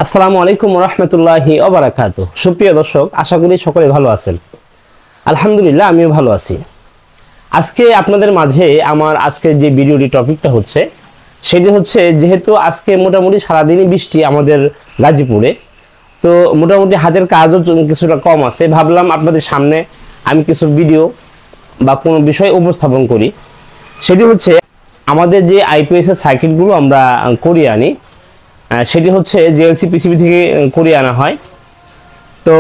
আসসালামু আলাইকুম রহমতুল্লাহি ওয়া বারাকাতুহু। সুপ্রিয় দর্শক, আশা করি সকলে ভালো আছেন। আলহামদুলিল্লাহ, আমিও ভালো আছি। আজকে আপনাদের মাঝে আমার আজকের যে ভিডিওটি টপিকটা হচ্ছে সেটি হচ্ছে, যেহেতু আজকে মোটামুটি সারাদিনই বৃষ্টি আমাদের গাজীপুরে, তো মোটামুটি হাতের কাজও কিছুটা কম আছে। ভাবলাম আপনাদের সামনে আমি কিছু ভিডিও বা কোনো বিষয় উপস্থাপন করি। সেটি হচ্ছে আমাদের যে আইপিএস এর সার্কিটগুলো আমরা করিয়ে আনি, সেটি হচ্ছে জেএলসি পিসিবি থেকে করিয়ে আনা হয়। তো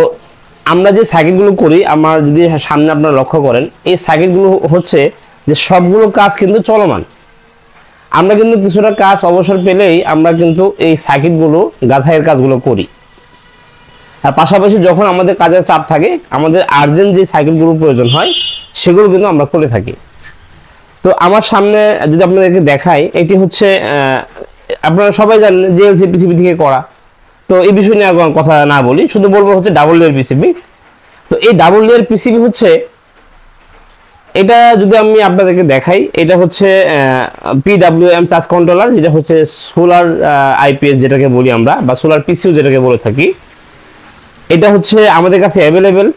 আমরা যে সার্কিটগুলো করি, আমার যদি সামনে আপনারা লক্ষ্য করেন, এই সার্কিটগুলো হচ্ছে যে সবগুলো কাজ কিন্তু চলমান। আমরা কিন্তু কিছুটা কাজ অবসর পেলেই আমরা কিন্তু এই সার্কিটগুলো গাঁথাইয়ের কাজগুলো করি। আর পাশাপাশি যখন আমাদের কাজের চাপ থাকে, আমাদের আর্জেন্ট যে সার্কিটগুলো প্রয়োজন হয় সেগুলো কিন্তু আমরা করে থাকি। তো আমার সামনে যদি আপনাদেরকে দেখাই, এটি হচ্ছে আপনারা সবাই জানেন জেএলসি পিসিবি থেকে করা। তো এই বিষয় নিয়ে কথা না বলি, শুধু বলবো হচ্ছে ডাবল লেয়ার পিসিবি। তো এই ডাবল লেয়ার পিসিবি হচ্ছে, এটা যদি আমি আপনাদেরকে দেখাই, এটা হচ্ছে পিডব্লিউএম চার্জ কন্ট্রোলার, যেটা হচ্ছে সোলার আইপিএস যেটাকে বলি আমরা, বা সোলার পিসিও যেটাকে বলে থাকি। এটা হচ্ছে আমাদের কাছে অ্যাভেলেবেল।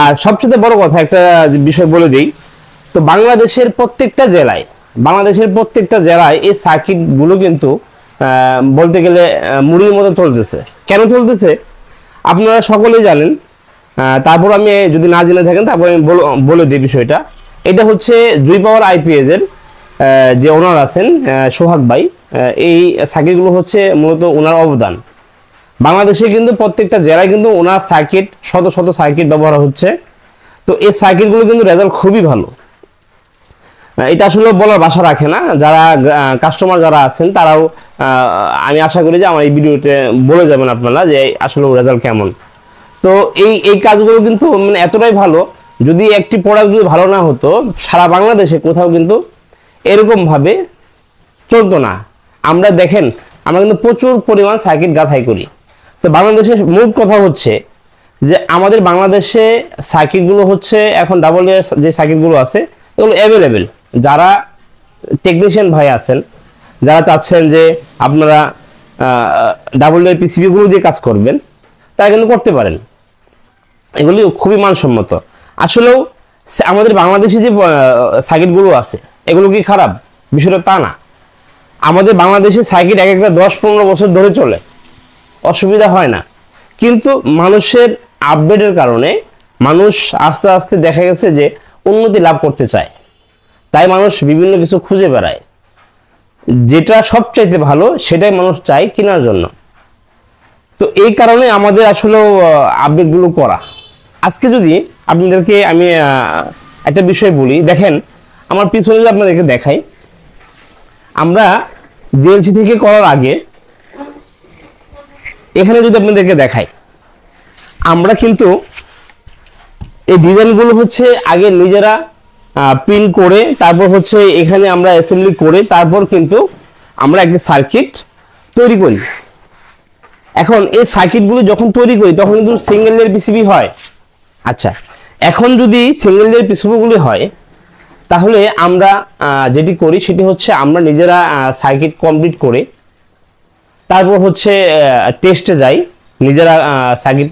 আর সবচেয়ে বড় কথা একটা বিষয় বলে দিই, তো বাংলাদেশের প্রত্যেকটা জেলায় এই সার্কিটগুলো কিন্তু বলতে গেলে মুড়ির মতো চলতেছে। কেন চলতেছে আপনারা সকলেই জানেন। তারপর আমি যদি না জেনে থাকেন, তারপর আমি বলে দিই বিষয়টা। এটা হচ্ছে জুই পাওয়ার আইপিএস এর যে ওনার আছেন সোহাগ ভাই, এই সার্কিটগুলো হচ্ছে মূলত ওনার অবদান। বাংলাদেশে কিন্তু প্রত্যেকটা জেলায় কিন্তু ওনার সার্কিট, শত শত সার্কিট ব্যবহার হচ্ছে। তো এই সার্কিটগুলো কিন্তু রেজাল্ট খুবই ভালো। এটা আসলে বলার ভাষা রাখে না। যারা কাস্টমার যারা আছেন তারাও আমি আশা করি যে আমার এই ভিডিওতে বলে যাবেন আপনারা যে আসলে রেজাল্ট কেমন। তো এই কাজগুলো কিন্তু মানে এতটাই ভালো, যদি একটি প্রোডাক্ট যদি ভালো না হতো, সারা বাংলাদেশে কোথাও কিন্তু এরকম ভাবে চলতো না। আমরা দেখেন, আমরা কিন্তু প্রচুর পরিমাণ সার্কিট গাঁথাই করি। তো বাংলাদেশের মূল কথা হচ্ছে যে আমাদের বাংলাদেশে সার্কিটগুলো হচ্ছে এখন ডাবল লেয়ার যে সার্কিটগুলো আছে এগুলো অ্যাভেলেবেল। যারা টেকনিশিয়ান ভাই আছেন, যারা চাচ্ছেন যে আপনারা ডাবল লেয়ার পিসিবিগুলো দিয়ে কাজ করবেন, তারা কিন্তু করতে পারেন। এগুলি খুবই মানসম্মত। আসলেও আমাদের বাংলাদেশে যে সার্কিটগুলো আছে এগুলো কি খারাপ? বিষয়টা তা না। আমাদের বাংলাদেশের সার্কিট এক একটা 10-15 বছর ধরে চলে, অসুবিধা হয় না। কিন্তু মানুষের আপডেটের কারণে মানুষ আস্তে আস্তে দেখা গেছে যে উন্নতি লাভ করতে চায়, তাই মানুষ বিভিন্ন কিছু খুঁজে বেড়ায়। যেটা সবচাইতে ভালো সেটাই মানুষ চায় কেনার জন্য। তো এই কারণে আমাদের আসলে আপডেটগুলো করা। আজকে যদি আপনাদেরকে আমি একটা বিষয় বলি, দেখেন আমার পিছনে যদি আপনাদেরকে দেখাই, আমরা জেএলসি থেকে করার আগে এখানে যদি আপনাদেরকে দেখাই, আমরা কিন্তু এই ডিজাইনগুলো হচ্ছে আগে নিজেরা প্রিন্ট করে, তারপর হচ্ছে এখানে আমরা অ্যাসেম্বলি করে, তারপর কিন্তু আমরা একটা সার্কিট তৈরি করি। এখন এই সার্কিটগুলো যখন তৈরি করি তখন কিন্তু সিঙ্গেল লেয়ার পিসিবি হয়। আচ্ছা, এখন যদি সিঙ্গেল লেয়ার পিসিবিগুলি হয়, তাহলে আমরা যেটি করি সেটি হচ্ছে আমরা নিজেরা সার্কিট কমপ্লিট করে তারপর হচ্ছে টেস্টে যাই, নিজেরা সার্কিট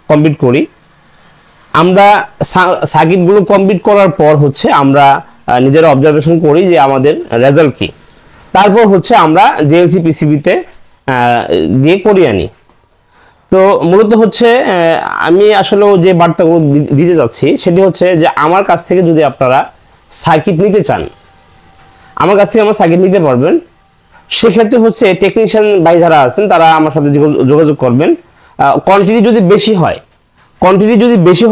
কমপ্লিট করি। আমরা সার্কিটগুলো কমপ্লিট করার পর হচ্ছে আমরা নিজেরা অবজারভেশন করি যে আমাদের রেজাল্ট কি। তারপর হচ্ছে আমরা জেএলসি পিসিবিতে দিয়ে করিয়ে আনি। তো মূলত হচ্ছে আমি আসলে যে বার্তাগুলো দিতে যাচ্ছি সেটি হচ্ছে যে আমার কাছ থেকে যদি আপনারা সার্কিট নিতে চান, আমার কাছ থেকে আমার সার্কিট নিতে পারবেন। সেক্ষেত্রে হচ্ছে টেকনিশিয়ান ভাই যারা আছেন তারা আমার সাথে যোগাযোগ করবেন। কোয়ান্টিটি যদি বেশি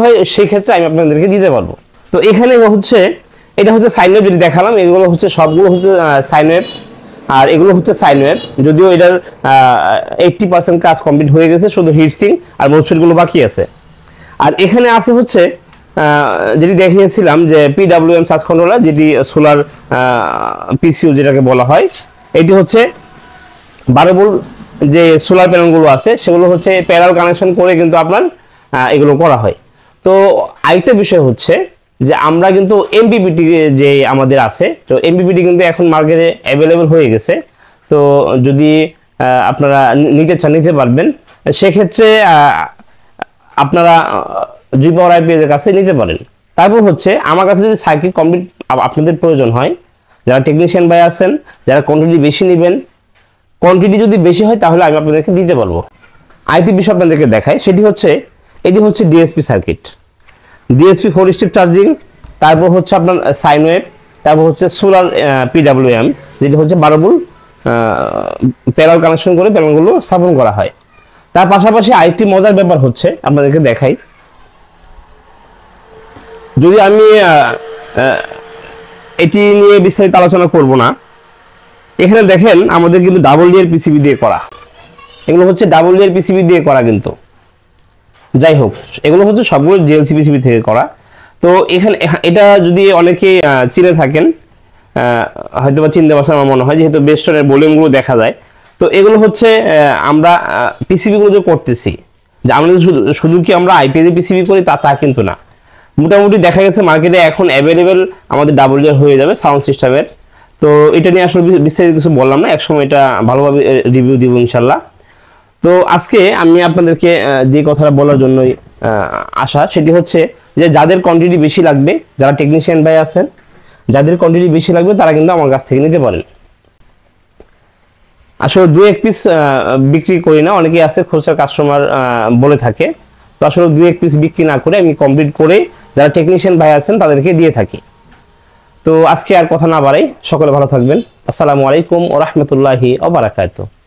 হয় সেক্ষেত্রে আমি আপনাদেরকে দিতে পারবো। তো এখানে হচ্ছে এটা হচ্ছে সাইন ওয়েভ, যেটি দেখালাম এগুলো হচ্ছে সবগুলো হচ্ছে সাইন ওয়েভ, আর এগুলো হচ্ছে সাইন ওয়েভ। যদিও এটার 80% কাজ কমপ্লিট হয়ে গেছে, শুধু হিটসিং আর মোসফেটগুলো বাকি আছে। আর এখানে আছে হচ্ছে যেটি দেখিয়েছিলাম যে পিডব্লিউএম চার্জ কন্ট্রোলার, যেটি সোলার পিসিও যেটাকে বলা হয়। এটি হচ্ছে 12 ভোল্ট যে সোলার প্যানেলগুলো আছে সেগুলো হচ্ছে প্যারাল কানেকশন করে কিন্তু আপনার এগুলো করা হয়। তো আরেকটা বিষয় হচ্ছে যে আমরা কিন্তু এমপিপিটি যে আমাদের আছে, তো এমপিপিটি কিন্তু এখন মার্কেটে অ্যাভেলেবল হয়ে গেছে। তো যদি আপনারা নিতে চান নিতে পারবেন। সেক্ষেত্রে আপনারা জি পাওয়ার আইপিএস এর কাছে নিতে পারেন। তারপর হচ্ছে আমার কাছে যদি সার্কিট কমপ্লিট আপনাদের প্রয়োজন হয়, যারা টেকনিশিয়ান ভাই আছেন, যারা কোয়ান্টিটি বেশি নেবেন, কোয়ান্টিটি যদি বেশি হয় তাহলে আমি আপনাদেরকে দিতে পারবো। আইটি বিষয় আপনাদেরকে দেখায়, সেটি হচ্ছে এটি হচ্ছে DSP circuit, DSP 4 step charging, তারপর হচ্ছে আপনার সাইন ওয়েভ, তারপর হচ্ছে সোলার পিডাব্লিউএম, যেটি হচ্ছে 12 ভোল্ট প্যারাল কানেকশন করে প্যানেলগুলো স্থাপন করা হয়। তার পাশাপাশি আরেকটি মজার ব্যাপার হচ্ছে আপনাদেরকে দেখাই, যদি আমি এটি নিয়ে বিস্তারিত আলোচনা করব না, এখানে দেখেন আমাদের কিন্তু ডাবল লেয়ার পিসিবি দিয়ে করা, এগুলো হচ্ছে ডাবল লেয়ার পিসিবি দিয়ে করা। কিন্তু যাই হোক, এগুলো হচ্ছে সবগুলো জিএলসি পিসিবি থেকে করা। তো এখানে এটা যদি অনেকে চিনে থাকেন, হয়তো বা চিনতে পারছেন আমার মনে হয়, যেহেতু বেস্টনের ভলিউমগুলো দেখা যায়। তো এগুলো হচ্ছে আমরা পিসিবিগুলো যে করতেছি, যে আমরা শুধু কি আমরা আইপিএস পিসিবি করি তা কিন্তু না। মোটামুটি দেখা গেছে মার্কেটে এখন অ্যাভেলেবেল আমাদের ডাবল লেয়ার হয়ে যাবে সাউন্ড সিস্টেমের। তো এটা নিয়ে আসলে বিস্তারিত কিছু বললাম না, একসময় এটা ভালোভাবে রিভিউ দিব ইনশাল্লাহ। তো আজকে আমি আপনাদেরকে যে কথাটা বলার জন্যই আসা, সেটি হচ্ছে যে যাদের কোয়ান্টিটি বেশি লাগবে, যারা টেকনিশিয়ান ভাই আছেন, যাদের কোয়ান্টিটি বেশি লাগবে তারা কিন্তু আমার কাছ থেকে নিতে পারেন। আসলে 2-1 পিস বিক্রি করি না, অনেকেই আছে খুচরা কাস্টমার বলে থাকে। তো আসলে 2-1 পিস বিক্রি না করে আমি কমপ্লিট করে যারা টেকনিশিয়ান ভাই আছেন তাদেরকে দিয়ে থাকি। তো আজকে আর কথা না বাড়াই, সকলে ভালো থাকবেন। আসসালামু আলাইকুম ওয়া রাহমাতুল্লাহি ওয়া বারাকাতুহু।